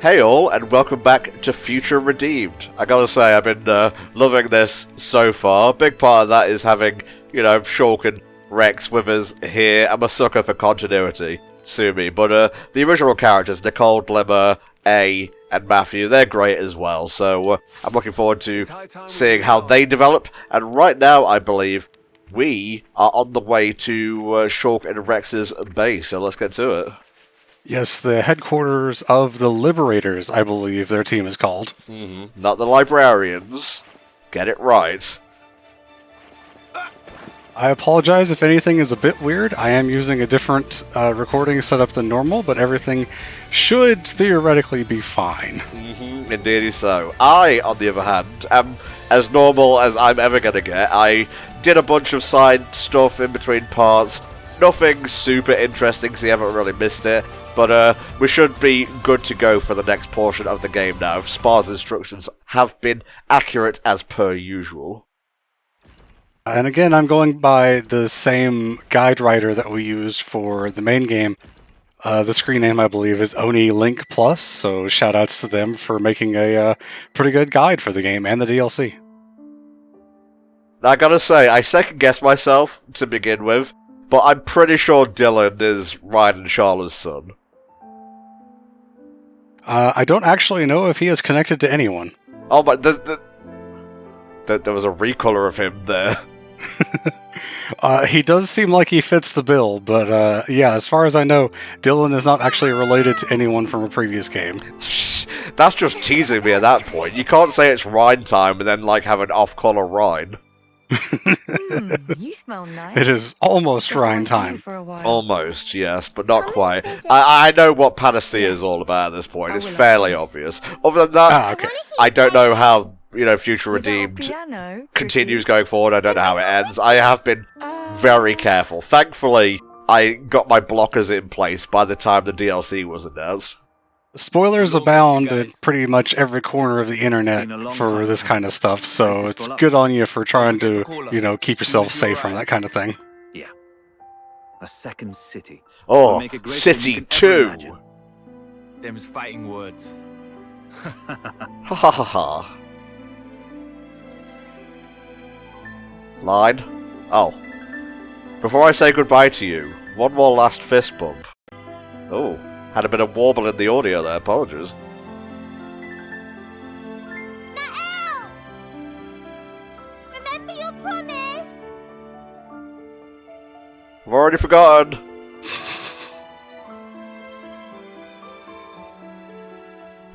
Hey all, and welcome back to Future Redeemed. I gotta say, I've been loving this so far. Big part of that is having, Shulk and Rex with us here. I'm a sucker for continuity, sue me. But the original characters, Nicole, Glimmer, A, and Matthew, they're great as well. So I'm looking forward to seeing how they develop. And right now, I believe, we are on the way to Shulk and Rex's base. So let's get to it. Yes, the headquarters of the Liberators, I believe their team is called. Not the Librarians. Get it right. I apologize if anything is a bit weird. I am using a different recording setup than normal, but everything should theoretically be fine. Indeed so. I, on the other hand, am as normal as I'm ever going to get. I did a bunch of side stuff in between parts. Nothing super interesting, so you haven't really missed it. But we should be good to go for the next portion of the game now. Spar's instructions have been accurate as per usual. And again, I'm going by the same guide writer that we used for the main game. The screen name, I believe, is Oni Link Plus, so shoutouts to them for making a pretty good guide for the game and the DLC. I gotta say, I second-guessed myself to begin with, but I'm pretty sure Dylan is Ryan and Charlotte's son. I don't actually know if he is connected to anyone. Oh, but there was a recolor of him there. He does seem like he fits the bill, but yeah, as far as I know, Dylan is not actually related to anyone from a previous game. That's just teasing me at that point. You can't say it's Rhine time and then, have an off-color Rhine. You smell nice. It is almost Rhine time. Almost, yes, but not quite. I know what panacea is all about at this point. It's fairly obvious. Other than that, okay. I don't know how, Future Redeemed continues going forward. I don't know how it ends. I have been very careful. Thankfully, I got my blockers in place by the time the DLC was announced. Spoilers abound at pretty much every corner of the internet for this kind of stuff, so it's good on you for trying to, keep yourself safe from that kind of thing. Yeah. A second city. Oh, City 2! Them's fighting words. Ha ha ha ha. Line? Oh. Before I say goodbye to you, one more last fist bump. Oh. Had a bit of warble in the audio there, apologies. Nael! Remember your promise! I've already forgotten.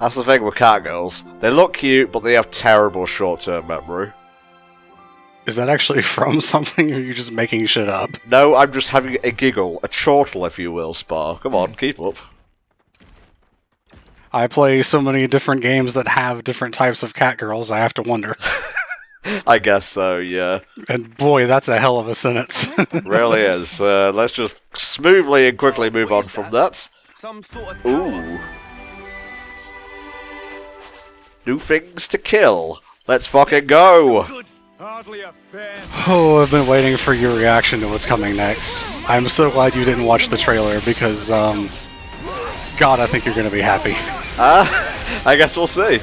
That's the thing with cat girls. They look cute, but they have terrible short-term memory. Is that actually from something, or are you just making shit up? No, I'm just having a giggle. A chortle, if you will, Spar. Come on, keep up. I play so many different games that have different types of cat girls, I have to wonder. I guess so, yeah. And boy, that's a hell of a sentence. Really is. Let's just smoothly and quickly move on from that. Ooh. New things to kill. Let's fucking go! Oh, I've been waiting for your reaction to what's coming next. I'm so glad you didn't watch the trailer, because, God, I think you're gonna be happy. I guess we'll see.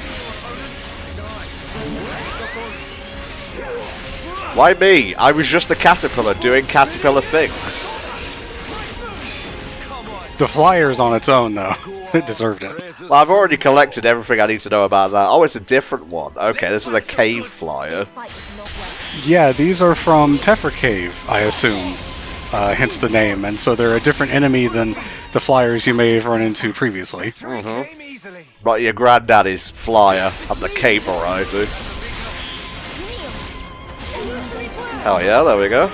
Why me? I was just a caterpillar doing caterpillar things. The flyer's on its own, though. It deserved it. Well, I've already collected everything I need to know about that. Oh, it's a different one. Okay, this is a cave flyer. Yeah, these are from Tephra Cave, I assume. Hence the name. And so they're a different enemy than the flyers you may have run into previously. Not your granddaddy's flyer. I'm the cave variety. Hell yeah, there we go.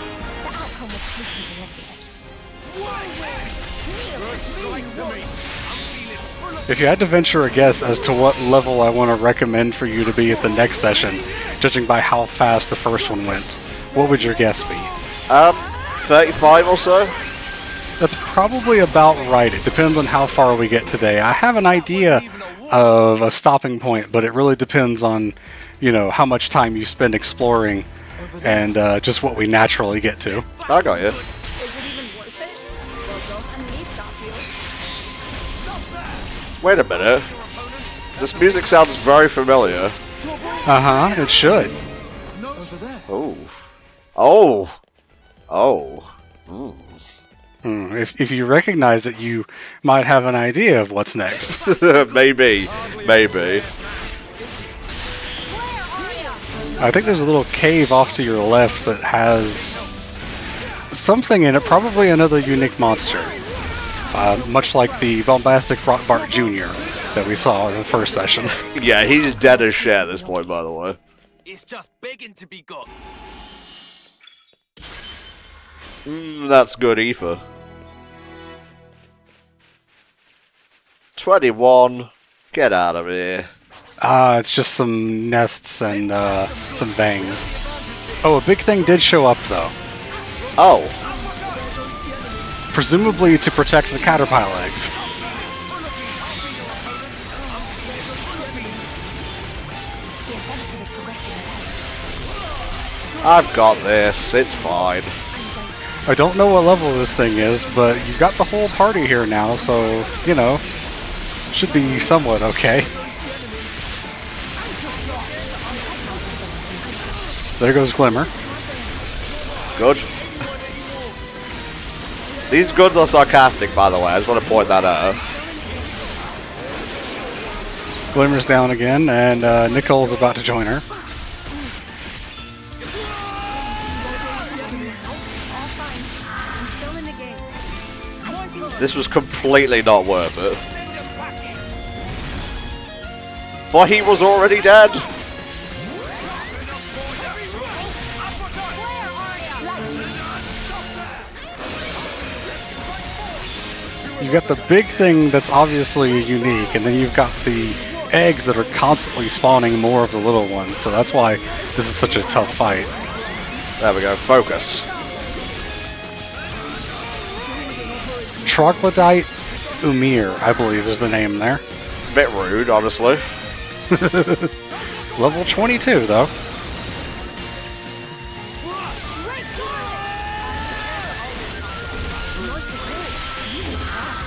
If you had to venture a guess as to what level I want to recommend for you to be at the next session, judging by how fast the first one went, what would your guess be? 35 or so? That's probably about right. It depends on how far we get today. I have an idea of a stopping point, but it really depends on, how much time you spend exploring and just what we naturally get to. I got you. Wait a minute. This music sounds very familiar. Uh-huh, it should. Oh. Oh. Oh. If you recognize it, you might have an idea of what's next. Maybe. Maybe. I think there's a little cave off to your left that has something in it, probably another unique monster. Much like the bombastic Rock Bart Jr. that we saw in the first session. Yeah, he's dead as shit at this point, by the way. It's just begging to be got. That's good, Aoife. 21. Get out of here. It's just some nests and some bangs. Oh, a big thing did show up, though. Oh. Presumably to protect the caterpillar eggs. I've got this. It's fine. I don't know what level this thing is, but you've got the whole party here now, so, you know, should be somewhat okay. There goes Glimmer. Good. These goods are sarcastic, by the way. I just want to point that out. Glimmer's down again, and Nicole's about to join her. This was completely not worth it. But he was already dead. You've got the big thing that's obviously unique, and then you've got the eggs that are constantly spawning more of the little ones, so that's why this is such a tough fight. There we go, focus. Troglodyte Umir, I believe is the name there. Bit rude, honestly. Level 22, though.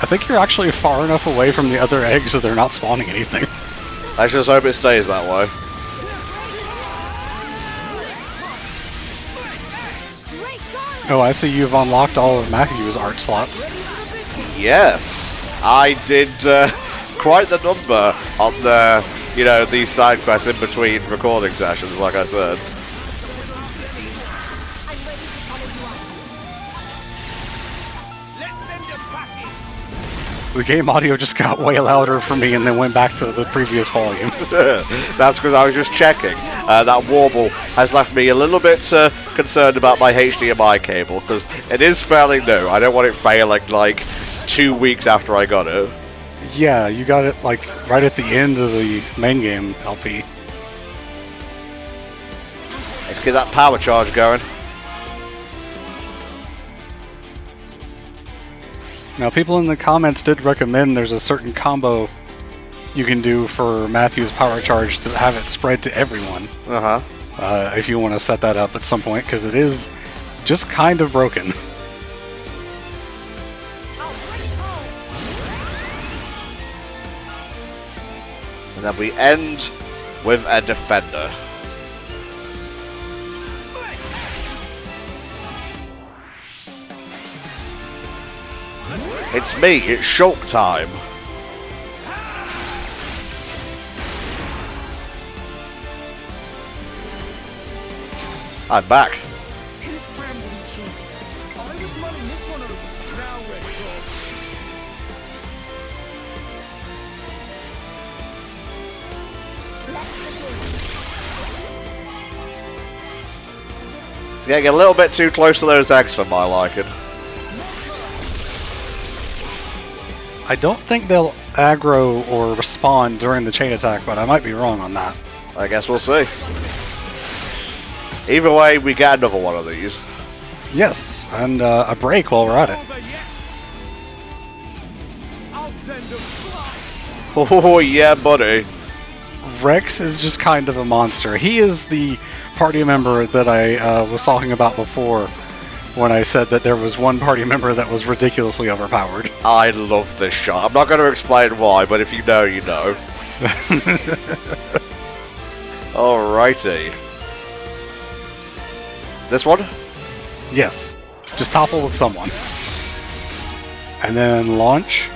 I think you're actually far enough away from the other eggs so they're not spawning anything. I just hope it stays that way. Oh, I see you've unlocked all of Matthew's art slots. Yes, I did quite the number on the, you know, these side quests in between recording sessions, like I said. The game audio just got way louder for me and then went back to the previous volume. That's because I was just checking. That warble has left me a little bit concerned about my HDMI cable, because it is fairly new. I don't want it failing like 2 weeks after I got it. Yeah, you got it like right at the end of the main game LP. Let's get that power charge going. Now, people in the comments did recommend there's a certain combo you can do for Matthew's power charge to have it spread to everyone. If you want to set that up at some point, because it is just kind of broken. And then we end with a defender. It's me, it's Shulk time. I'm back. It's getting a little bit too close to those eggs for my liking. I don't think they'll aggro or respawn during the chain attack, but I might be wrong on that. I guess we'll see. Either way, we get another one of these. Yes, and a break while we're at it. Oh yeah, buddy. Rex is just kind of a monster. He is the party member that I was talking about before when I said that there was one party member that was ridiculously overpowered. I love this shot. I'm not going to explain why, but if you know, you know. Alrighty. This one? Yes. Just topple with someone. And then launch.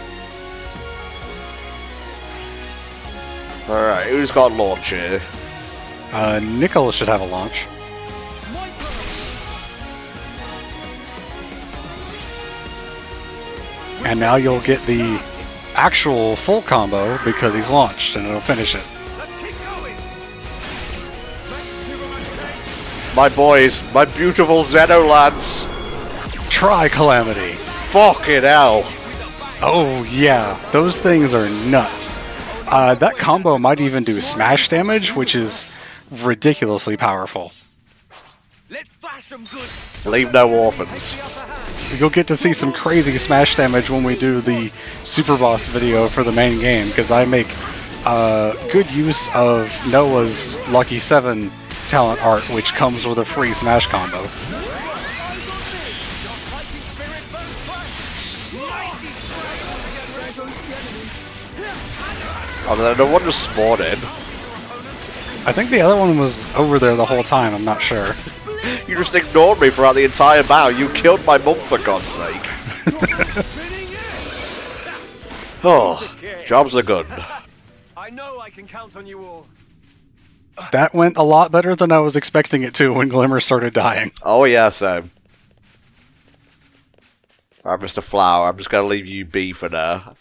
Alright, who's got launch here? Nicholas should have a launch. And now you'll get the actual full combo because he's launched and it'll finish it. My boys, my beautiful Xenolads. Try Calamity. Fucking hell. Oh yeah, those things are nuts. That combo might even do smash damage, which is ridiculously powerful. Let's bash 'em good. Leave no orphans. You'll get to see some crazy smash damage when we do the Super Boss video for the main game, because I make good use of Noah's Lucky 7 talent art, which comes with a free smash combo. Oh, no one just spawned in. I think the other one was over there the whole time, I'm not sure. You just ignored me throughout the entire battle. You killed my mum, for God's sake. Oh, jobs are good. I know I can count on you all. That went a lot better than I was expecting it to when Glimmer started dying. Oh, yeah, Sam. Alright, Mr. Flower, I'm just going to leave you be for now.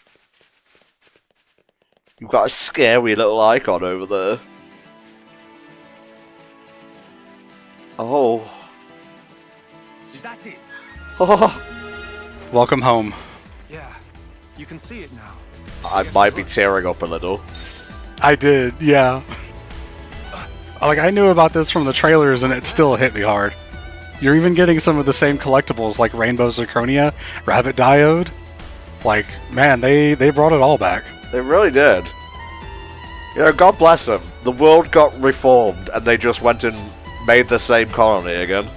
You've got a scary little icon over there. Oh. Is that it? Oh. Welcome home. Yeah. You can see it now. I might be tearing up a little. I did, yeah. Like, I knew about this from the trailers and it still hit me hard. You're even getting some of the same collectibles like Rainbow Zirconia, Rabbit Diode. Like, man, they brought it all back. They really did. You know, God bless them. The world got reformed and they just went and made the same colony again.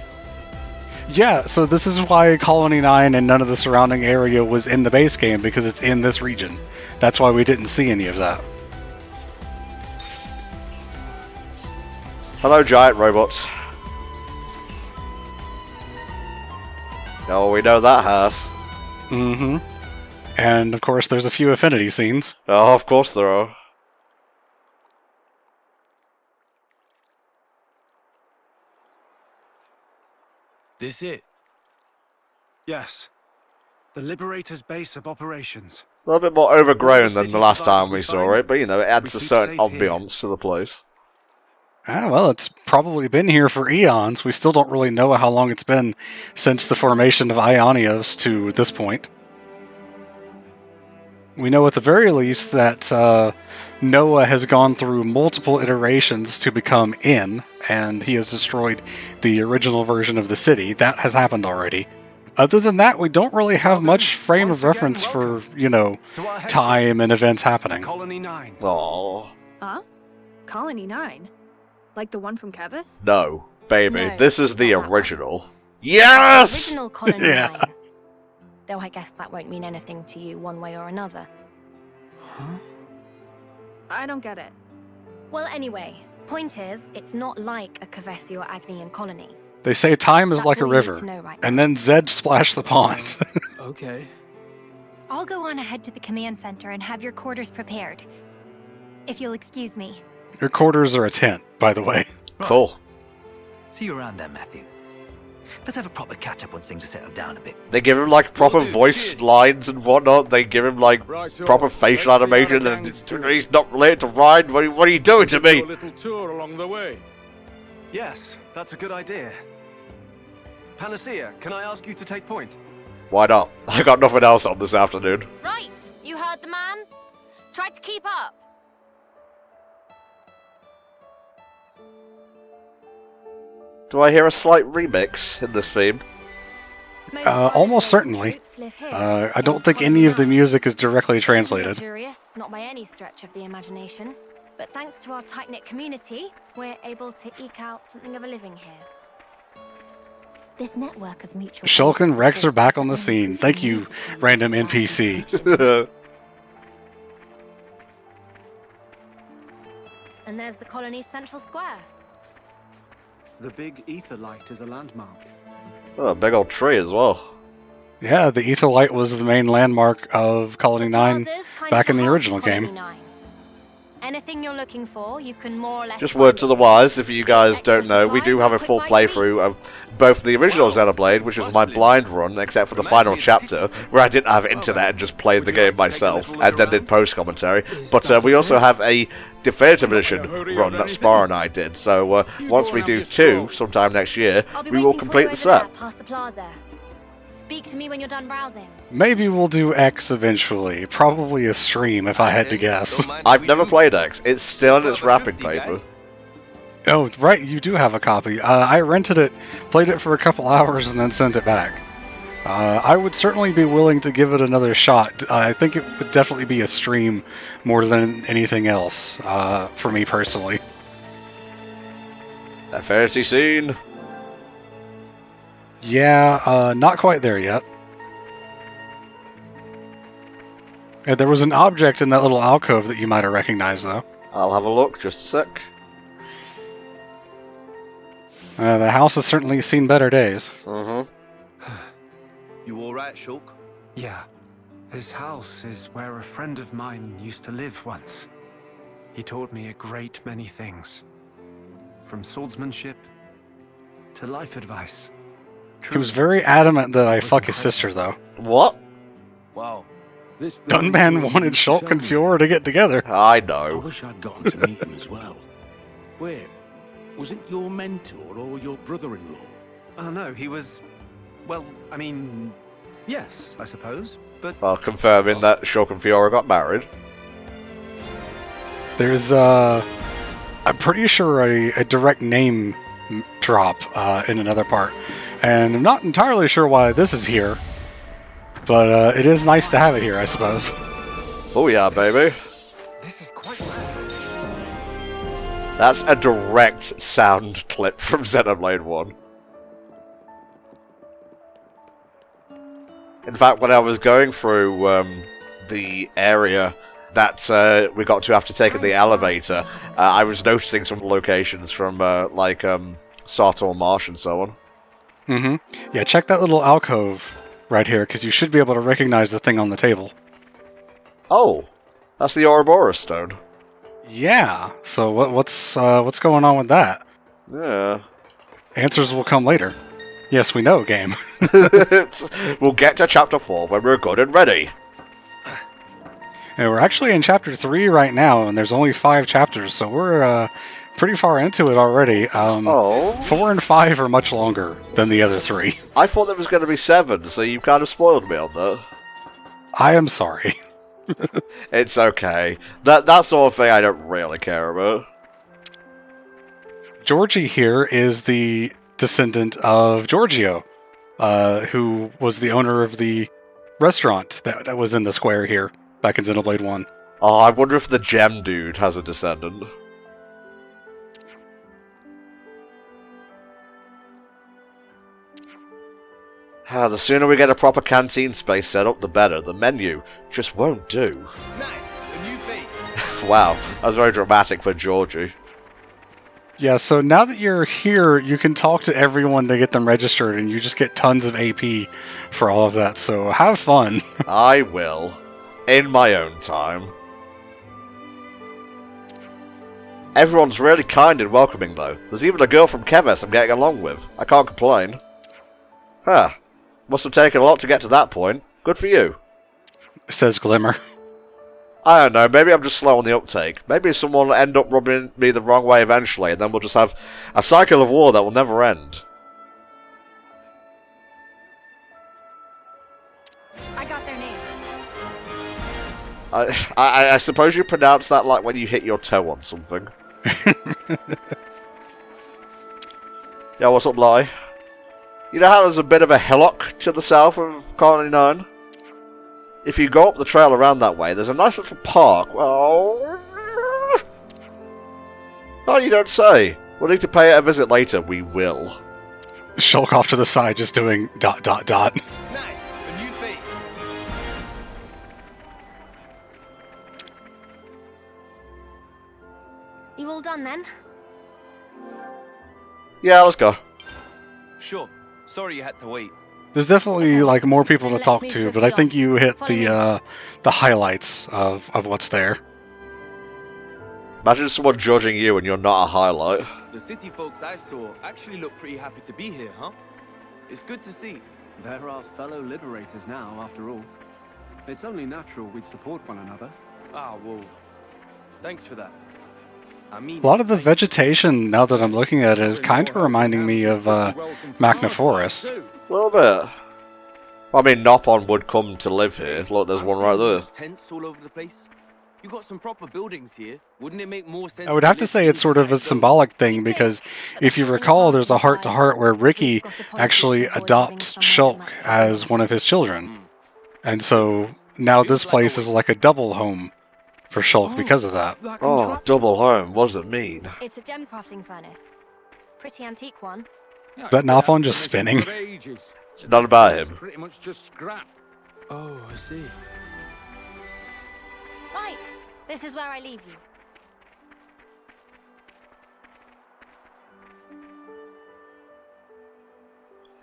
Yeah, so this is why Colony 9 and none of the surrounding area was in the base game, because it's in this region. That's why we didn't see any of that. Hello, giant robots. Oh, we know that house. Mm-hmm. And, of course, there's a few affinity scenes. Oh, of course there are. This it? Yes. The Liberator's base of operations. A little bit more overgrown than the last time we saw it, but you know, it adds a certain ambiance to the place. Ah, well, it's probably been here for eons. We still don't really know how long it's been since the formation of Ionios to this point. We know at the very least that Noah has gone through multiple iterations to become in, and he has destroyed the original version of the city. That has happened already. Other than that, we don't really have much frame of reference for, you know, time and events happening. Colony 9. Aww. Huh? Colony 9? Like the one from Kevis? No, baby, No, this is the not that one. original. Yes! Original Colony Yeah. 9. Though I guess that won't mean anything to you one way or another. Huh? I don't get it. Well, anyway, point is, it's not like a Kavesi or Agnian colony. They say time is That's like a all you need river, to know right and now. then Zed splashed the pond. Okay. I'll go on ahead to the command center and have your quarters prepared. If you'll excuse me. Your quarters are a tent, by the way. Cool. See you around then, Matthew. Let's have a proper catch-up once things are settled down a bit. They give him like proper voice lines and whatnot. They give him like proper facial animation, and he's not related to Ryan. What are you doing to me? A little tour along the way. Yes, that's a good idea. Panacea, can I ask you to take point? Why not? I got nothing else on this afternoon. Right, you heard the man. Try to keep up. Do I hear a slight remix in this theme? Almost certainly. I don't think any of the music is directly translated. Luxurious, not by any stretch of the imagination. But thanks to our tight-knit community, we're able to eke out something of a living here. This network of mutual... Shulk and Rex are back on the scene. Thank you, random NPC. And there's the colony's central square. The big ether light is a landmark. Oh, a big old tree as well. Yeah, the Ether Light was the main landmark of Colony 9 Plaza's kind back of in the heart original of Colony game. 9. Anything you're looking for, you can more or less Just word to the find it. wise, if you guys don't know, we do have a full playthrough of both the original Xenoblade, which was my blind run, except for the final chapter, where I didn't have internet and just played the game myself, and then did post-commentary. But we also have a definitive edition run that Spar and I did, so once we do 2, sometime next year, I'll be we will waiting for complete you the over set. there, past the plaza. Speak to me when you're done browsing. Maybe we'll do X eventually. Probably a stream, if I had to guess. I've never played X. It's still in its wrapping paper. Oh, right, you do have a copy. I rented it, played it for a couple hours, and then sent it back. I would certainly be willing to give it another shot. I think it would definitely be a stream more than anything else, for me personally. A fantasy scene. Yeah, not quite there yet. And there was an object in that little alcove that you might have recognized, though. I'll have a look, just a sec. The house has certainly seen better days. Mm-hmm. You alright, Shulk? Yeah. This house is where a friend of mine used to live once. He taught me a great many things. From swordsmanship to life advice. He was very adamant that I fuck his sister, though. What? Wow. This Gunman wanted Shulk and Fiora to get together. I I know. wish I'd gotten to meet him as well. Wait, was it your mentor or your brother-in-law? Oh no, he was... Well, I mean... Yes, I suppose. But Well, confirming that Shulk and Fiora got married. There's, I'm pretty sure a direct name drop in another part. And I'm not entirely sure why this is here. But it is nice to have it here, I suppose. Oh yeah, baby. this is quite rare. That's a direct sound clip from Xenoblade 1. In fact, when I was going through the area that we got to after taking the elevator, I was noticing some locations from, like, Sator Marsh and so on. Mm-hmm. Yeah, check that little alcove right here, because you should be able to recognize the thing on the table. Oh, that's the Ouroboros stone. Yeah. So what's going on with that? Yeah. Answers will come later. Yes, we know, game. We'll get to Chapter 4 when we're good and ready. And we're actually in Chapter 3 right now, and there's only 5 chapters, so we're pretty far into it already. 4 and 5 are much longer than the other 3. I thought there was going to be 7, so you kind of spoiled me on that. I am sorry. It's okay. That sort of thing I don't really care about. Georgie here is the descendant of Giorgio, who was the owner of the restaurant that was in the square here back in Xenoblade 1. Oh, I wonder if the gem dude has a descendant. The sooner we get a proper canteen space set up, the better. The menu just won't do. Nice, a new face. Wow, that was very dramatic for Georgie. Yeah, so now that you're here, you can talk to everyone to get them registered, and you just get tons of AP for all of that, so have fun. I will. In my own time. Everyone's really kind and welcoming, though. There's even a girl from Keves I'm getting along with. I can't complain. Huh. Must have taken a lot to get to that point. Good for you. Says Glimmer. I don't know, maybe I'm just slow on the uptake. Maybe someone will end up rubbing me the wrong way eventually, and then we'll just have a cycle of war that will never end. I got their name. I suppose you pronounce that like when you hit your toe on something. Yeah, what's up, Lai? You know how there's a bit of a hillock to the south of Colony 9? If you go up the trail around that way, there's a nice little park. Well... Oh, you don't say. We'll need to pay it a visit later. We will. Shulk off to the side, just doing ... Nice, a new face. You all done then? Yeah, let's go. Sure. Sorry you had to wait. There's definitely like more people to Let's talk move to, but swiftly I think on. you hit Follow the highlights of what's there. Imagine someone judging you and you're not a highlight. The city folks I saw actually look pretty happy to be here, huh? It's good to see. They're our fellow liberators now, after all. It's only natural we'd support one another. Ah, well, thanks for that. I mean, A lot of the vegetation, now that I'm looking at it, is kind of reminding me of Magna Forest. A little bit. I mean, Nopon would come to live here. Look, there's one right there. Tents all over the place. You got some proper buildings here. Wouldn't it make more sense? I would have to say it's sort of a symbolic thing, because if you recall, there's a heart-to-heart where Ricky actually adopts Shulk as one of his children. And so now this place is like a double home for Shulk because of that. Oh, double home. What does it mean? It's a gem crafting furnace. Pretty antique one. That Nopon just spinning. It's not about him. Pretty much just scrap. Oh, I see. Right, this is where I leave you.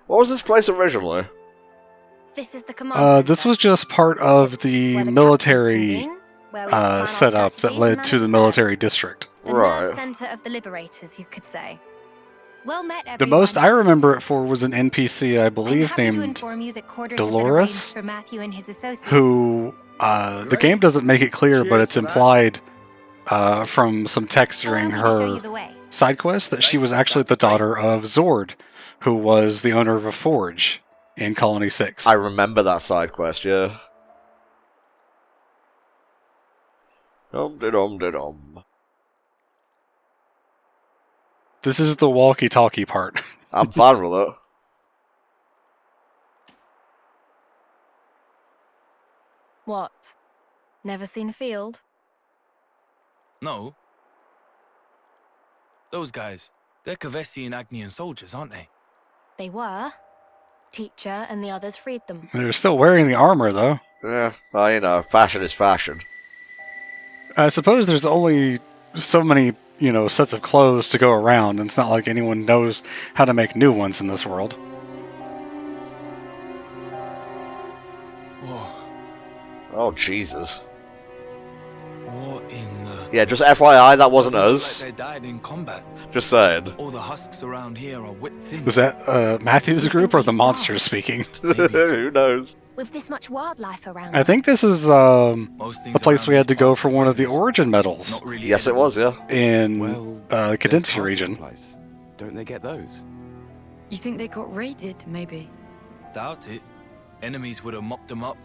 What was this place originally? This is the command This center. was just part of the Where the military captains convene, where we plan our setup that strategies led and to the manage military district. the Right. nerve center of the liberators, you could say. Well met, everyone. The most I remember it for was an NPC, I believe, I'm happy to named inform you that quarters have been Dolores, arranged for Matthew and his associates. who the game doesn't make it clear, but it's implied from some text during Allow me to show you her the way. side quest that she was actually the daughter of Zord, who was the owner of a forge in Colony 6. I remember that side quest, yeah. Dum-de-dum-de-dum. This is the walkie-talkie part. I'm fine with it. What? Never seen a field? No. Those guys, they're Kavesi and Agnian soldiers, aren't they? They were. Teacher and the others freed them. They're still wearing the armor, though. Yeah, well, you know, fashion is fashion. I suppose there's only so many, sets of clothes to go around, and it's not like anyone knows how to make new ones in this world. Whoa. Oh, Jesus. What in the... Yeah, just FYI, that wasn't Doesn't look us. like they died in combat. Just saying. All the husks around here are whipped thin. Was that Matthew's group or the monsters speaking? Who knows? With this much wildlife around. I think this is Most things the place around we had to this go part for are one of the poisonous. origin medals Not really Yes, it was, yeah. in Well, Cadencia region. Place. Don't they get those? You think they got raided, maybe? Doubt it. Enemies would have mopped them up.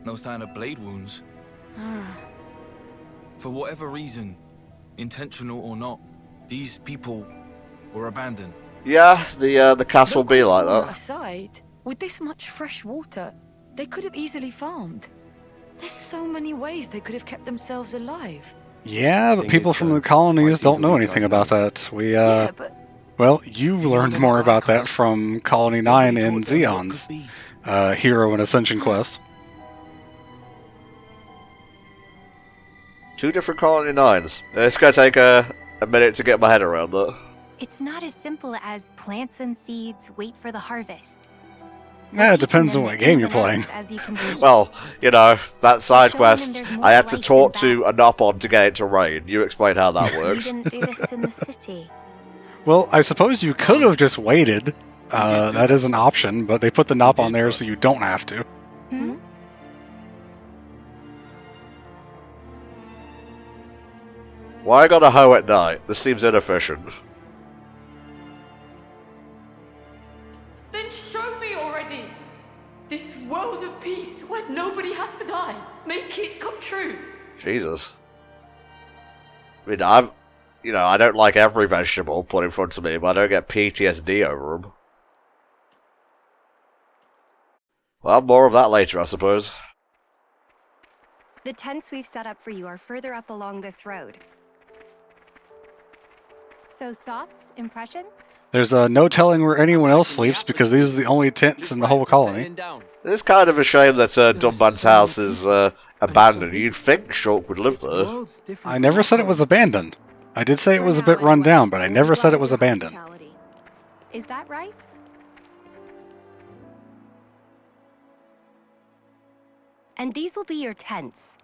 No sign of blade wounds. For whatever reason, intentional or not, these people were abandoned. Yeah, the castle be like that. Aside, with this much fresh water, they could have easily farmed. There's so many ways they could have kept themselves alive. Yeah, but Thing people is, from the colonies quite don't know easily anything done. about that. We, Yeah, but well, you learned more about that from Colony 9 in Zeon's Hero and Ascension quest. 2 different Colony 9s. It's gonna take a minute to get my head around that. It's not as simple as plant some seeds, wait for the harvest. Yeah, it depends on what game you're playing. Well, that side Showing quest, them there's more I had to life talk than to a Nopon to get it to rain. You explain how that You works. didn't do this in the city. Well, I suppose you could have just waited. That is an option, but they put the Nop on there so you don't have to. Hmm? Why got a hoe at night? This seems inefficient. then show me already. This world of peace where nobody has to die. Make it come true. Jesus. I mean, I don't like every vegetable put in front of me, but I don't get PTSD over them. Well, more of that later, I suppose. The tents we've set up for you are further up along this road. So thoughts, impressions? There's no telling where anyone else sleeps because these are the only tents in the whole colony. It's kind of a shame that Dunban's house is abandoned. You'd think Shulk would live there. I never said it was abandoned. I did say it was a bit run down, but I never said it was abandoned. Is that right? And these will be your tents.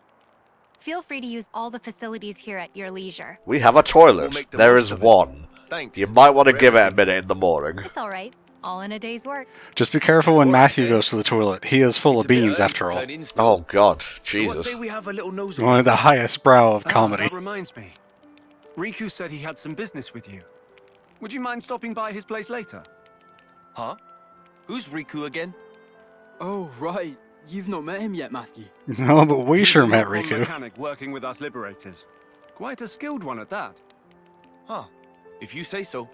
Feel free to use all the facilities here at your leisure. We have a toilet. There is one. Thanks. You might want to give it a minute in the morning. It's all right. All in a day's work. Just be careful when Matthew goes to the toilet. He is full of beans, after all. Oh god, So Jesus. say we have a little nose One of the highest brow of comedy. That reminds me. Riku said he had some business with you. Would you mind stopping by his place later? Huh? Who's Riku again? Oh, right. You've not met him yet, Matthew. No, but we sure met He's a Riku. mechanic working with us liberators. Quite a skilled one at that. Huh. If you say so.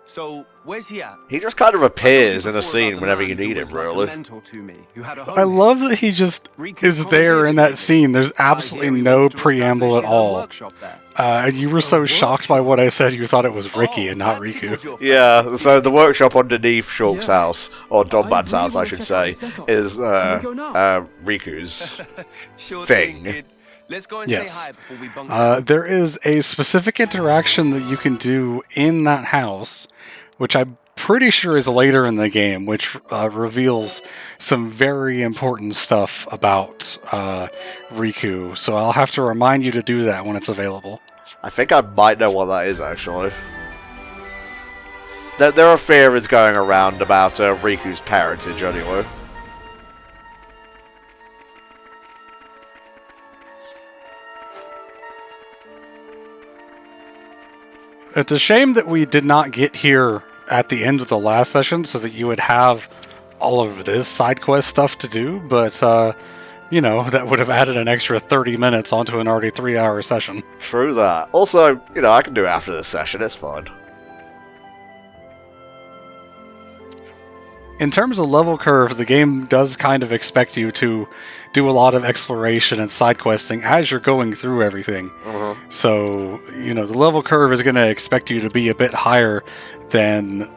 So, where's he at? He just kind of appears in a scene whenever you need him, really. I love that he just is there in that scene. There's absolutely no preamble at all. And you were so shocked by what I said, you thought it was Ricky and not Riku. Yeah, so the workshop underneath Shulk's house, or Donban's house, I should say, is Riku's thing. Let's go and Yes. say hi before we bunk. There is a specific interaction that you can do in that house, which I'm pretty sure is later in the game, which reveals some very important stuff about Riku. So I'll have to remind you to do that when it's available. I think I might know what that is, actually. There are theories going around about Riku's parentage, anyway. It's a shame that we did not get here at the end of the last session so that you would have all of this side quest stuff to do, but, you know, that would have added an extra 30 minutes onto an already 3-hour session. True that. Also, you know, I can do it after this session, it's fine. In terms of level curve, the game does kind of expect you to do a lot of exploration and side questing as you're going through everything. So, you know, the level curve is going to expect you to be a bit higher than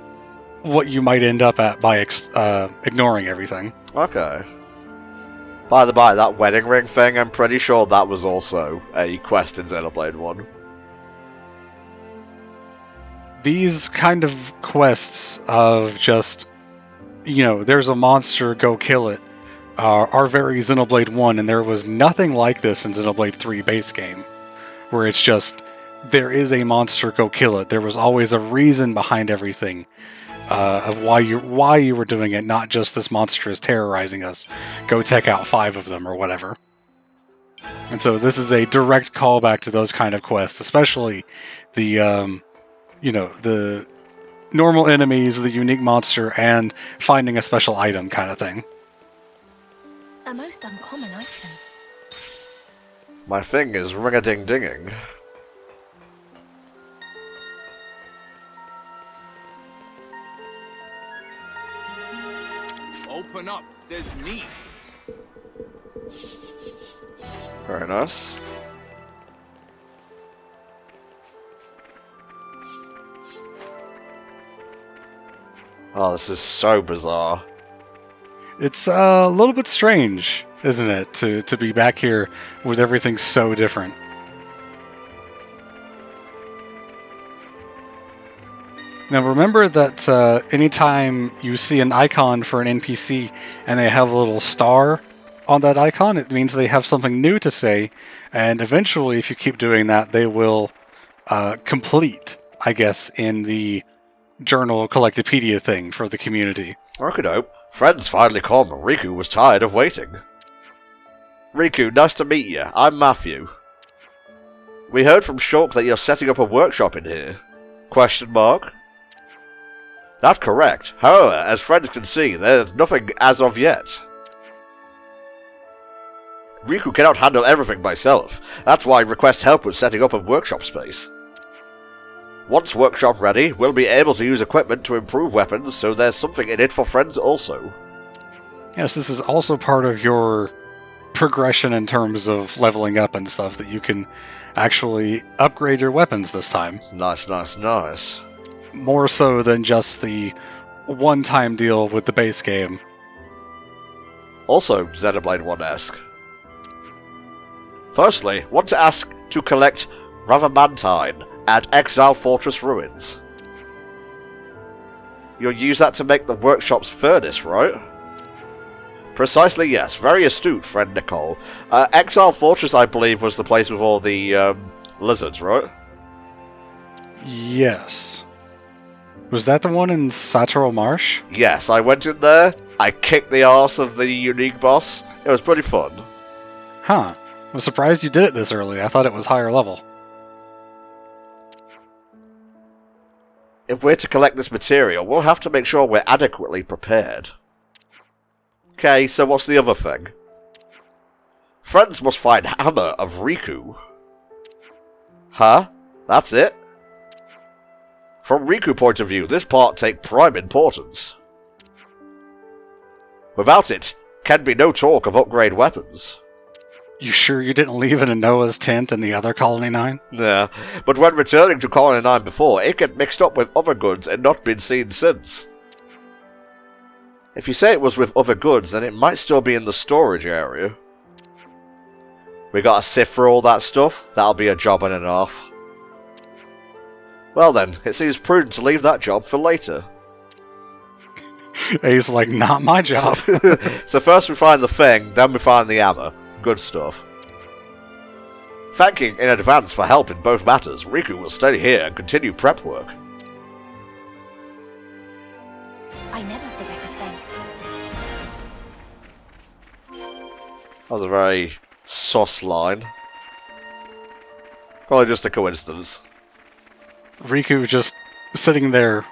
what you might end up at by ignoring everything. Okay. By the by, that wedding ring thing, I'm pretty sure that was also a quest in Xenoblade 1. These kind of quests of just, you know, there's a monster, go kill it, are very Xenoblade 1, and there was nothing like this in Xenoblade 3 base game, where it's just, there is a monster, go kill it. There was always a reason behind everything, of why you were doing it, not just this monster is terrorizing us. Go take out 5 of them, or whatever. And so this is a direct callback to those kind of quests, especially the, you know, the normal enemies, the unique monster, and finding a special item kind of thing. A most uncommon item. My thing is ring-a-ding-dinging. Open up, says me. Very nice. Oh, this is so bizarre. It's a little bit strange, isn't it, to be back here with everything so different. Now remember that anytime you see an icon for an NPC and they have a little star on that icon, it means they have something new to say, and eventually, if you keep doing that, they will complete, I guess, in the journal collectopedia thing for the community. Orkido, friends finally come. Riku was tired of waiting. Riku, nice to meet you. I'm Matthew. We heard from Shulk that you're setting up a workshop in here. Question mark? That's correct. However, as friends can see, there's nothing as of yet. Riku cannot handle everything myself. That's why I request help with setting up a workshop space. Once workshop ready, we'll be able to use equipment to improve weapons, so there's something in it for friends also. Yes, this is also part of your progression in terms of leveling up and stuff, that you can actually upgrade your weapons this time. Nice, nice, nice. More so than just the one-time deal with the base game. Also Xenoblade 1-esque. Firstly, want to ask to collect Ravamantine at Exile Fortress Ruins. You'll use that to make the workshop's furnace, right? Precisely, yes. Very astute, friend Nicole. Exile Fortress, I believe, was the place with all the lizards, right? Yes. Was that the one in Satoru Marsh? Yes, I went in there, I kicked the arse of the unique boss. It was pretty fun. Huh. I'm surprised you did it this early. I thought it was higher level. If we're to collect this material, we'll have to make sure we're adequately prepared. Okay, so what's the other thing? Friends must find Hammer of Riku. Huh? That's it? From Riku point of view, this part take prime importance. Without it, can be no talk of upgrade weapons. You sure you didn't leave it in Noah's tent in the other Colony 9? Yeah, but when returning to Colony 9 before, it get mixed up with other goods and not been seen since. If you say it was with other goods, then it might still be in the storage area. We gotta sift through all that stuff? That'll be a job and a half. Well then, it seems prudent to leave that job for later. He's like, not my job. So first we find the thing, then we find the hammer. Good stuff. Thanking in advance for help in both matters, Riku will stay here and continue prep work. I never forget a thanks. That was a very sauce line. Probably just a coincidence. Riku just sitting there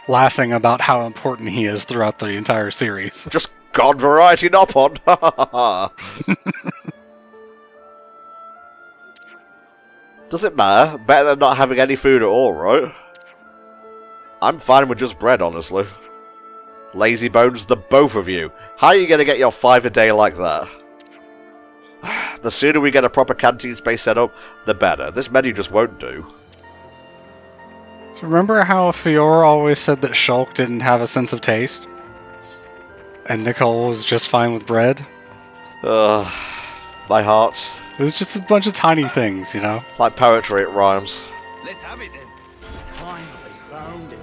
laughing about how important he is throughout the entire series. Just God variety Nopon! Ha ha ha! Does it matter? Better than not having any food at all, right? I'm fine with just bread, honestly. Lazy bones, the both of you. How are you going to get your 5 a day like that? The sooner we get a proper canteen space set up, the better. This menu just won't do. So remember how Fiora always said that Shulk didn't have a sense of taste? And Nicole was just fine with bread? My heart. It was just a bunch of tiny things, you know? It's like poetry, it rhymes. Let's have it then. Finally found it.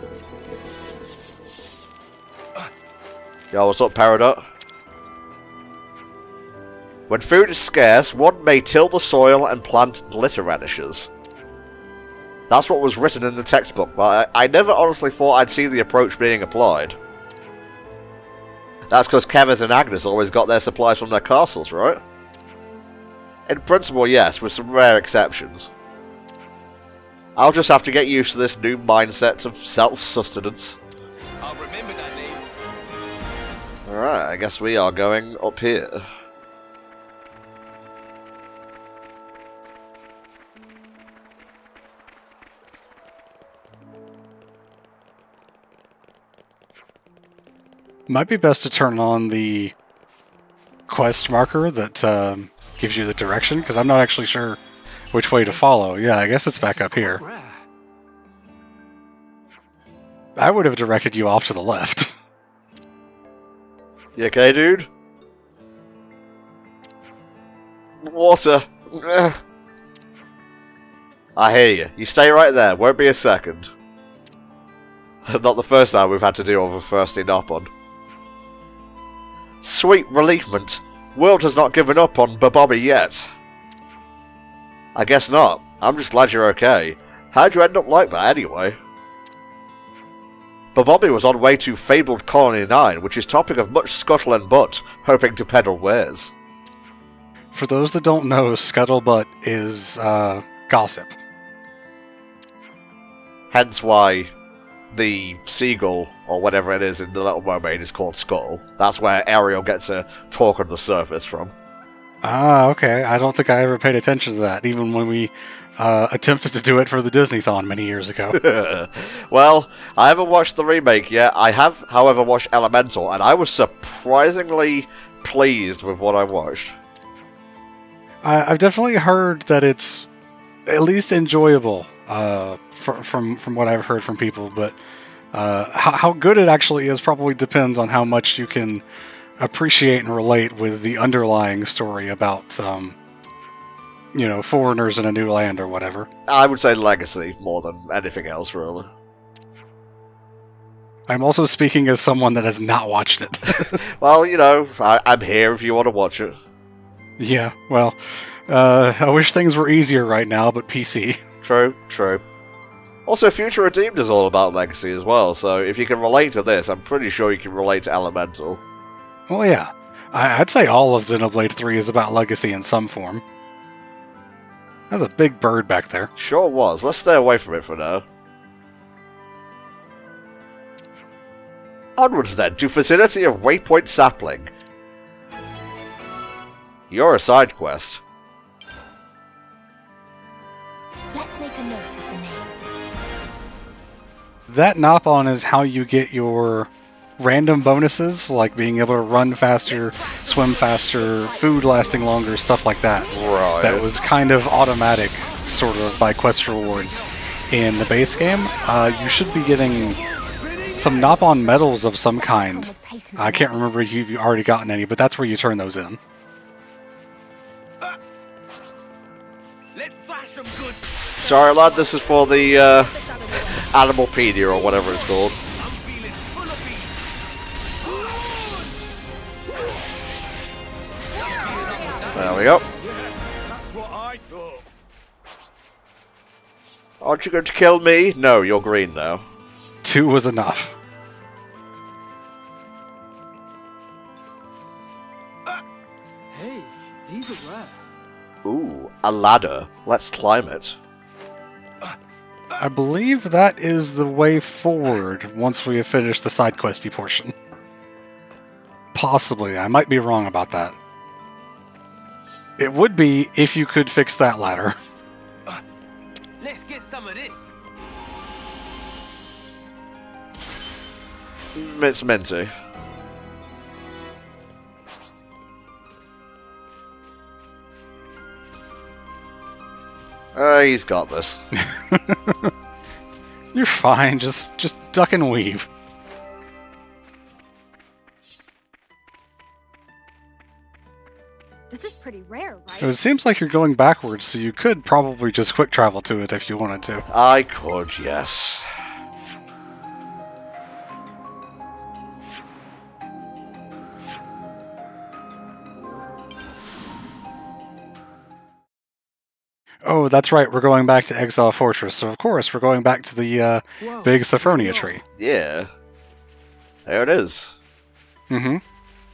Yo, what's up, Peridot? When food is scarce, one may till the soil and plant litter radishes. That's what was written in the textbook, but I never honestly thought I'd see the approach being applied. That's because Kevin and Agnes always got their supplies from their castles, right? In principle, yes, with some rare exceptions. I'll just have to get used to this new mindset of self-sustenance. I'll remember that name. Alright, I guess we are going up here. Might be best to turn on the quest marker that gives you the direction, because I'm not actually sure which way to follow. Yeah, I guess it's back up here. I would have directed you off to the left. You okay, dude? Water. I hear you. You stay right there. Won't be a second. Not the first time we've had to deal with a thirsty Nopon. Sweet reliefment. World has not given up on Babobby yet. I guess not. I'm just glad you're okay. How'd you end up like that anyway? Babobby was on way to fabled Colony 9, which is topic of much scuttle and butt, hoping to peddle wares. For those that don't know, scuttlebutt is gossip. Hence why the seagull, or whatever it is in The Little Mermaid, is called Scuttle. That's where Ariel gets a talk on the surface from. Ah, okay. I don't think I ever paid attention to that, even when we attempted to do it for the Disney-thon many years ago. Well, I haven't watched the remake yet. I have, however, watched Elemental, and I was surprisingly pleased with what I watched. I've definitely heard that it's at least enjoyable from what I've heard from people, but how good it actually is probably depends on how much you can appreciate and relate with the underlying story about you know, foreigners in a new land or whatever. I would say Legacy more than anything else, really. I'm also speaking as someone that has not watched it. Well, you know, I'm here if you want to watch it. Yeah, well, I wish things were easier right now, but PC. True, true. Also, Future Redeemed is all about Legacy as well, so if you can relate to this, I'm pretty sure you can relate to Elemental. Well, yeah. I'd say all of Xenoblade 3 is about Legacy in some form. There's a big bird back there. Sure was. Let's stay away from it for now. Onwards then, to Vicinity of Waypoint Sapling. You're a side quest. Let's make a note of the name. That Nopon is how you get your random bonuses, like being able to run faster, swim faster, food lasting longer, stuff like that. Right. That was kind of automatic, sort of, by quest rewards. In the base game, you should be getting some Nopon medals of some kind. I can't remember if you've already gotten any, but that's where you turn those in. Sorry lad, this is for the Animalpedia or whatever it's called. There we go. Aren't you going to kill me? No, you're green now. 2 was enough. Hey, these are rare. Ooh, a ladder. Let's climb it. I believe that is the way forward once we have finished the side questy portion. Possibly, I might be wrong about that. It would be if you could fix that ladder. Let's get some of this. It's minty. He's got this. You're fine, just duck and weave. This is pretty rare, right? It seems like you're going backwards, so you could probably just quick travel to it if you wanted to. I could, yes. Oh, that's right, we're going back to Exile Fortress, so of course we're going back to the big Sophronia tree. Yeah. There it is. Mm-hmm.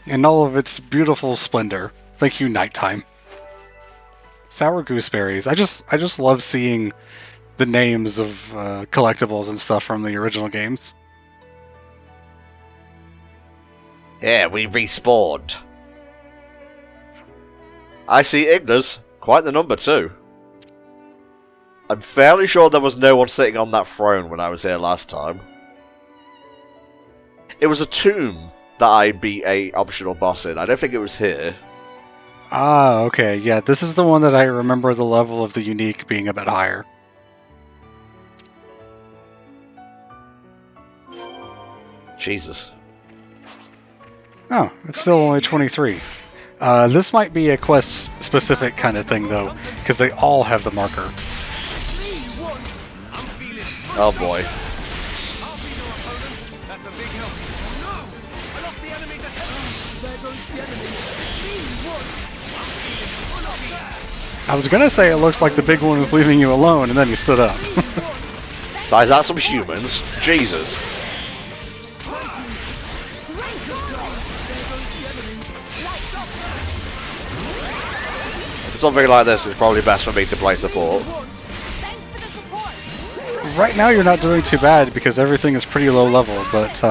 In all of its beautiful splendor. Thank you, Nighttime. Sour gooseberries. I just love seeing the names of collectibles and stuff from the original games. Yeah, we respawned. I see Ignas. Quite the number, too. I'm fairly sure there was no one sitting on that throne when I was here last time. It was a tomb that I beat a optional boss in. I don't think it was here. Ah, okay. Yeah, this is the one that I remember the level of the unique being a bit higher. Jesus. Oh, it's still only 23. This might be a quest-specific kind of thing, though, because they all have the marker. Oh boy. I was gonna say it looks like the big one was leaving you alone, and then you stood up. Is that some humans? Jesus. Something like this is probably best for me to play support. Right now you're not doing too bad because everything is pretty low level, but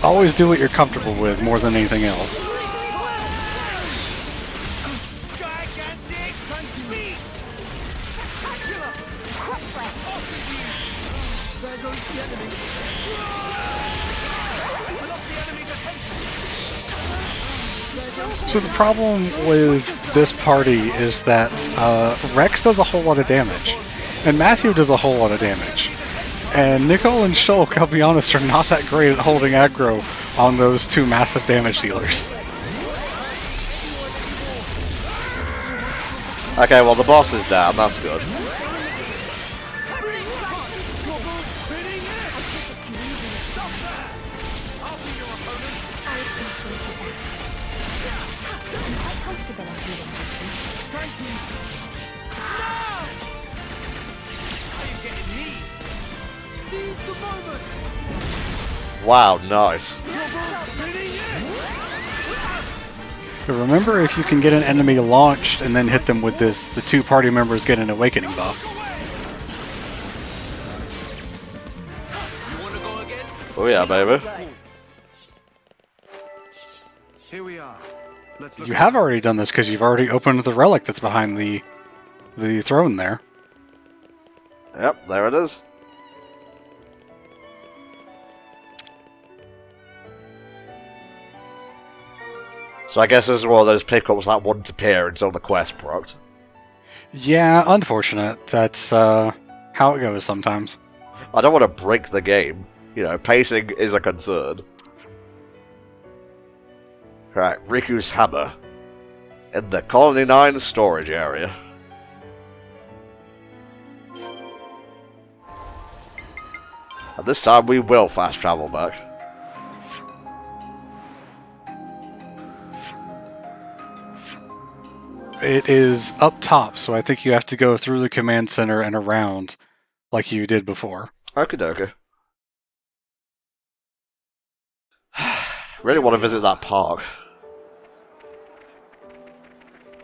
always do what you're comfortable with more than anything else. So the problem with this party is that Rex does a whole lot of damage, and Matthew does a whole lot of damage. And Nicole and Shulk, I'll be honest, are not that great at holding aggro on those two massive damage dealers. Okay, well the boss is down, that's good. Wow, nice. Remember, if you can get an enemy launched and then hit them with this, the 2 party members get an awakening buff. Oh yeah, baby. Here we are. Let's look You have already done this because you've already opened the relic that's behind the throne there. Yep, there it is. So I guess this is one of those pickups that wouldn't appear until the quest procced. Yeah, unfortunate. That's how it goes sometimes. I don't want to break the game. You know, pacing is a concern. Right, Riku's hammer. In the Colony 9 storage area. And this time we will fast travel back. It is up top, so I think you have to go through the command center and around like you did before. Okie dokie. Really want to visit that park.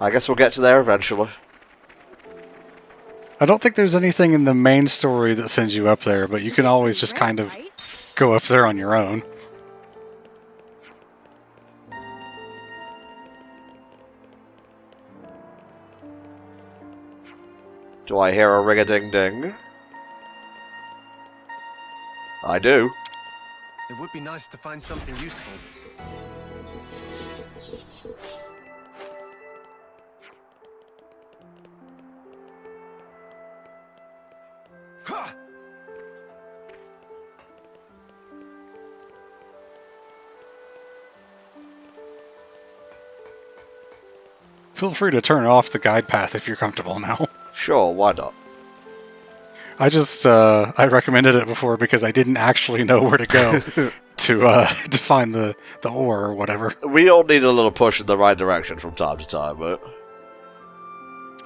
I guess we'll get to there eventually. I don't think there's anything in the main story that sends you up there, but you can always just kind of go up there on your own. Do I hear a ring-a-ding-ding? I do. It would be nice to find something useful. Ha! Feel free to turn off the guide path if you're comfortable now. Sure, why not? I just, I recommended it before because I didn't actually know where to go to find the ore or whatever. We all need a little push in the right direction from time to time, but...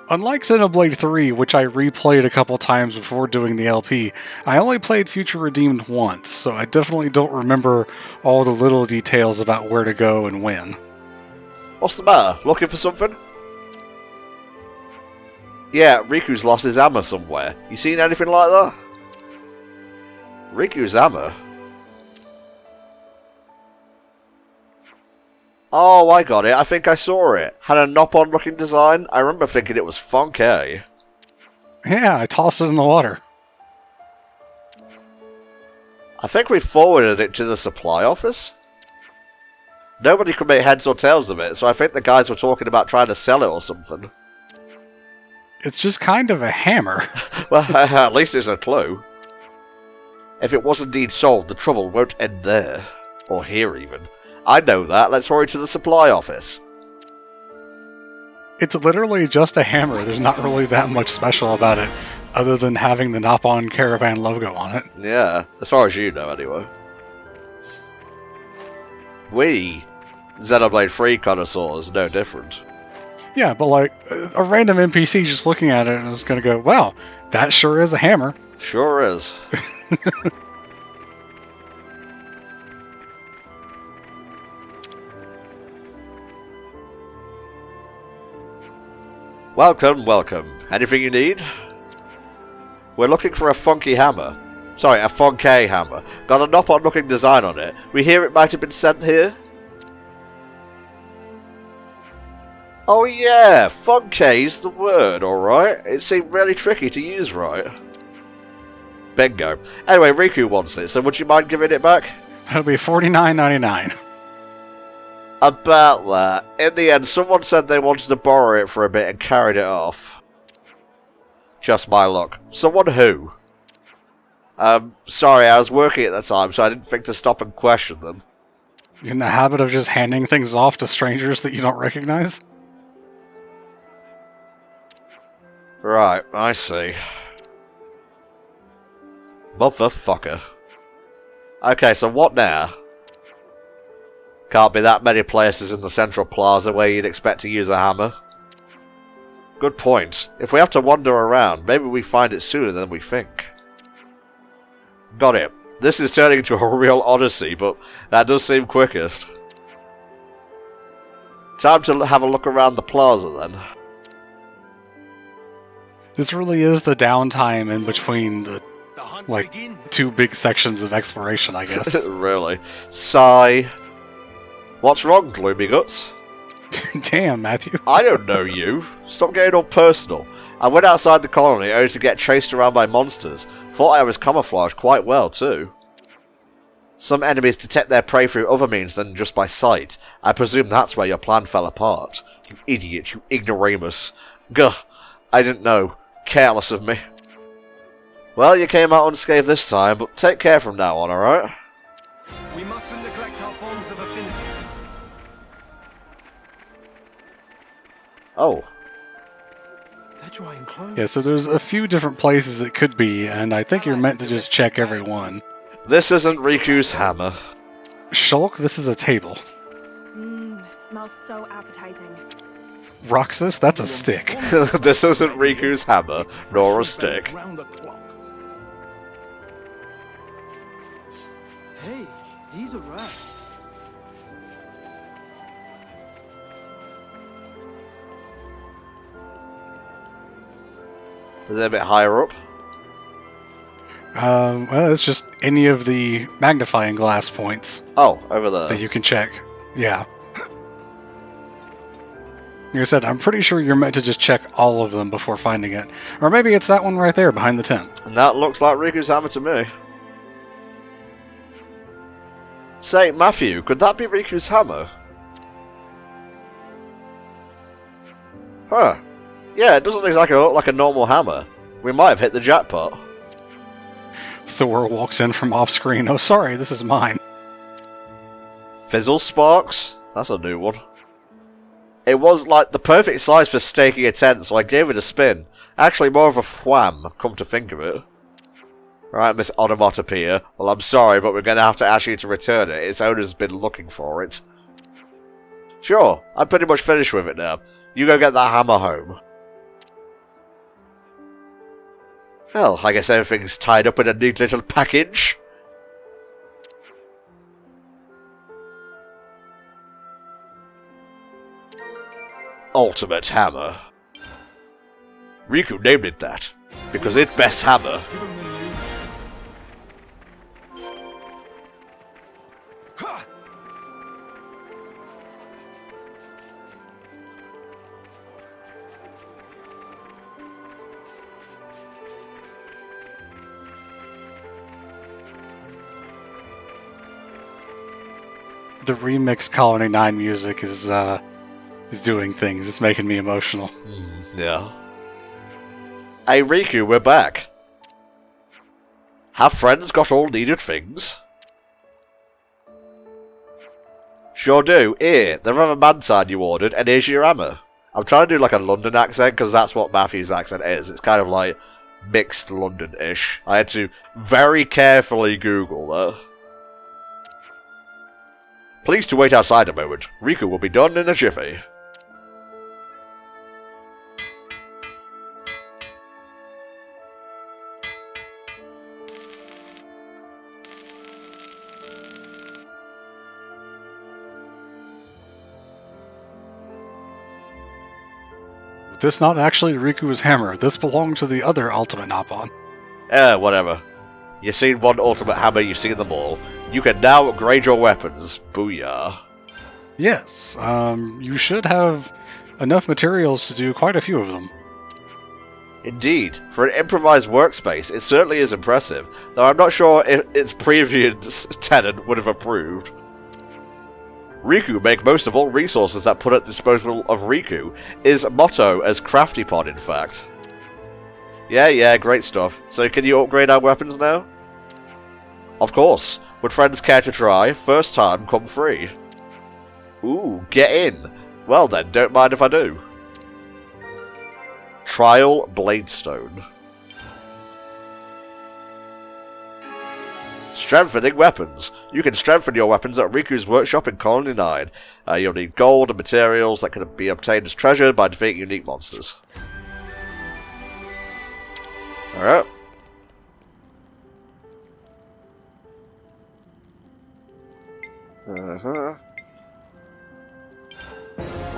Unlike Xenoblade 3, which I replayed a couple times before doing the LP, I only played Future Redeemed once, so I definitely don't remember all the little details about where to go and when. What's the matter? Looking for something? Yeah, Riku's lost his hammer somewhere. You seen anything like that? Riku's hammer? Oh, I got it. I think I saw it. Had a knob-on looking design. I remember thinking it was funky. Yeah, I tossed it in the water. I think we forwarded it to the supply office. Nobody could make heads or tails of it, so I think the guys were talking about trying to sell it or something. It's just kind of a hammer. Well, at least it's a clue. If it was indeed sold, the trouble won't end there. Or here, even. I know that. Let's hurry to the supply office. It's literally just a hammer. There's not really that much special about it, other than having the Nop-On Caravan logo on it. Yeah, as far as you know, anyway. We, Xenoblade 3 connoisseurs, no different. Yeah, but like, a random NPC just looking at it and is going to go, wow, that sure is a hammer. Sure is. Welcome, welcome. Anything you need? We're looking for a funky hammer. Sorry, a funky hammer. Got a knob-on looking design on it. We hear it might have been sent here. Oh yeah, funky's the word, alright. It seemed really tricky to use right. Bingo. Anyway, Riku wants it, so would you mind giving it back? That'll be $49.99. About that. In the end, someone said they wanted to borrow it for a bit and carried it off. Just my luck. Someone who? Sorry, I was working at the time, so I didn't think to stop and question them. You're in the habit of just handing things off to strangers that you don't recognize? Right, I see. Motherfucker. Okay, so what now? Can't be that many places in the central plaza where you'd expect to use a hammer. Good point. If we have to wander around, maybe we find it sooner than we think. Got it. This is turning into a real odyssey, but that does seem quickest. Time to have a look around the plaza then. This really is the downtime in between the, like, two big sections of exploration, I guess. Really. Sigh. What's wrong, Gloomy Guts? Damn, Matthew. I don't know you. Stop getting all personal. I went outside the colony only to get chased around by monsters. Thought I was camouflaged quite well, too. Some enemies detect their prey through other means than just by sight. I presume that's where your plan fell apart. You idiot, you ignoramus. Gah, I didn't know. Careless of me. Well, you came out unscathed this time, but take care from now on, alright? We mustn't neglect our bonds of affinity. Oh. They're drawing close. Yeah, so there's a few different places it could be, and I think you're meant to just check every one. This isn't Riku's hammer. Shulk, this is a table. Smells so appetizing. Roxas, that's a stick. This isn't Riku's hammer, nor a stick. Round the clock. Hey, these are rare. Is it a bit higher up? Well, it's just any of the magnifying glass points Oh, over there. that you can check. Yeah. Like I said, I'm pretty sure you're meant to just check all of them before finding it. Or maybe it's that one right there behind the tent. And that looks like Riku's hammer to me. Say, Matthew, could that be Riku's hammer? Huh. Yeah, it doesn't exactly look like a normal hammer. We might have hit the jackpot. Thor walks in from off screen. Oh, sorry, this is mine. Fizzle Sparks? That's a new one. It was like the perfect size for staking a tent, so I gave it a spin. Actually, more of a wham, come to think of it. Right, Miss Onomatopoeia. Well, I'm sorry, but we're going to have to ask you to return it. Its owner's been looking for it. Sure, I'm pretty much finished with it now. You go get that hammer home. Well, I guess everything's tied up in a neat little package. Ultimate Hammer. Riku named it that, because it's best hammer. The remix Colony 9 music is doing things. It's making me emotional. Yeah. Hey Riku, we're back. Have friends got all needed things? Sure do. Here, the rubber mantine you ordered, and here's your hammer. I'm trying to do like a London accent, because that's what Matthew's accent is. It's kind of like mixed London-ish. I had to very carefully Google that. Please to wait outside a moment. Riku will be done in a jiffy. This not actually Riku's hammer. This belonged to the other Ultimate Napon. Whatever. You've seen one ultimate hammer, you've seen them all. You can now upgrade your weapons. Booyah. Yes, you should have enough materials to do quite a few of them. Indeed. For an improvised workspace, it certainly is impressive, though I'm not sure if its previous tenant would have approved. Riku make most of all resources that put at disposal of Riku is motto as Crafty Pod, in fact. Yeah, great stuff. So can you upgrade our weapons now? Of course. Would friends care to try? First time, come free. Ooh, get in. Well then, don't mind if I do. Trial Bladestone. Strengthening weapons. You can strengthen your weapons at Riku's workshop in Colony 9. You'll need gold and materials that can be obtained as treasure by defeating unique monsters. Alright.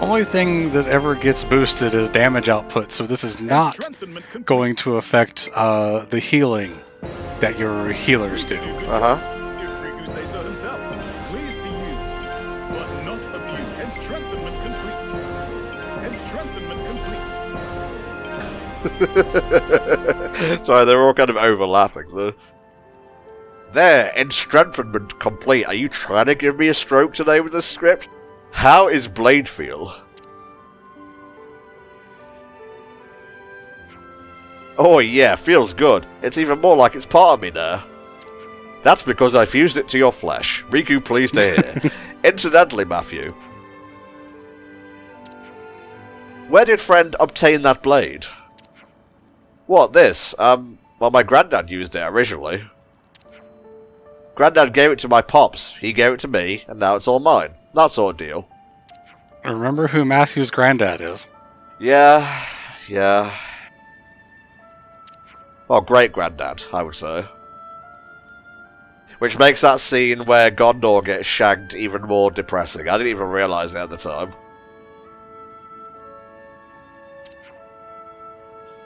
Only thing that ever gets boosted is damage output, so this is not going to affect the healing that your healers do. Uh-huh. If Riku say so himself, pleased to use, but not abuse. Enstrengthenment complete. Sorry, they're all kind of overlapping there. There, Enstrengthenment complete. Are you trying to give me a stroke today with this script? How is Blade feel? Oh yeah, feels good. It's even more like it's part of me now. That's because I fused it to your flesh. Riku, pleased to hear. Incidentally, Matthew, where did friend obtain that blade? What, this? Well, my granddad used it originally. Granddad gave it to my pops, he gave it to me, and now it's all mine. That sort of deal. Remember who Matthew's granddad is? Yeah. Well, great-granddad, I would say. Which makes that scene where Gondor gets shagged even more depressing. I didn't even realise it at the time.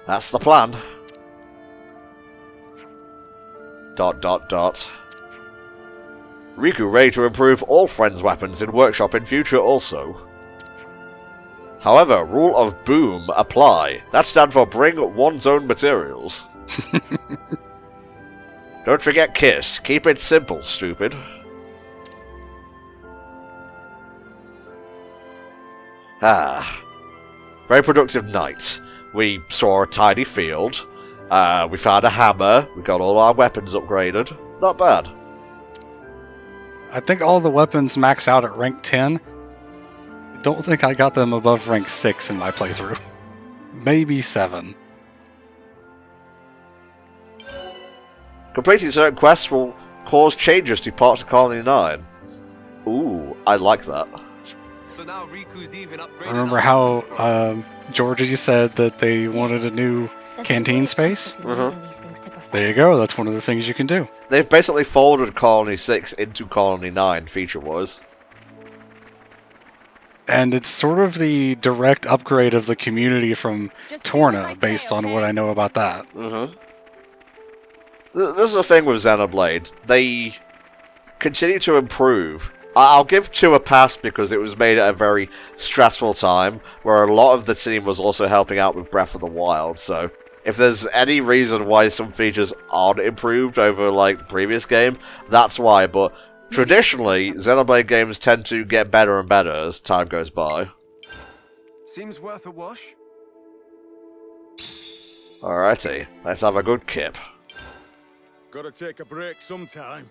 That's the plan. ... Riku ready to improve all friends' weapons in workshop in future also. However, rule of boom apply. That stands for bring one's own materials. Don't forget kissed. Keep it simple, stupid. Very productive night. We saw a tiny field. We found a hammer. We got all our weapons upgraded. Not bad. I think all the weapons max out at rank 10. Don't think I got them above rank 6 in my playthrough. Maybe 7. Completing certain quests will cause changes to parts of Colony 9. Ooh, I like that. So now Riku's even upgraded. Remember how Georgie said that they wanted a new canteen space? Mm-hmm. There you go, that's one of the things you can do. They've basically folded Colony 6 into Colony 9, feature-wise. And it's sort of the direct upgrade of the community from Torna, based on what I know about that. Mm-hmm. This is the thing with Xenoblade. They continue to improve. I'll give 2 a pass because it was made at a very stressful time, where a lot of the team was also helping out with Breath of the Wild, so if there's any reason why some features aren't improved over, like, previous game, that's why, but traditionally, Xenoblade games tend to get better and better as time goes by. Seems worth a wash. Alrighty, let's have a good kip. Gotta take a break sometime.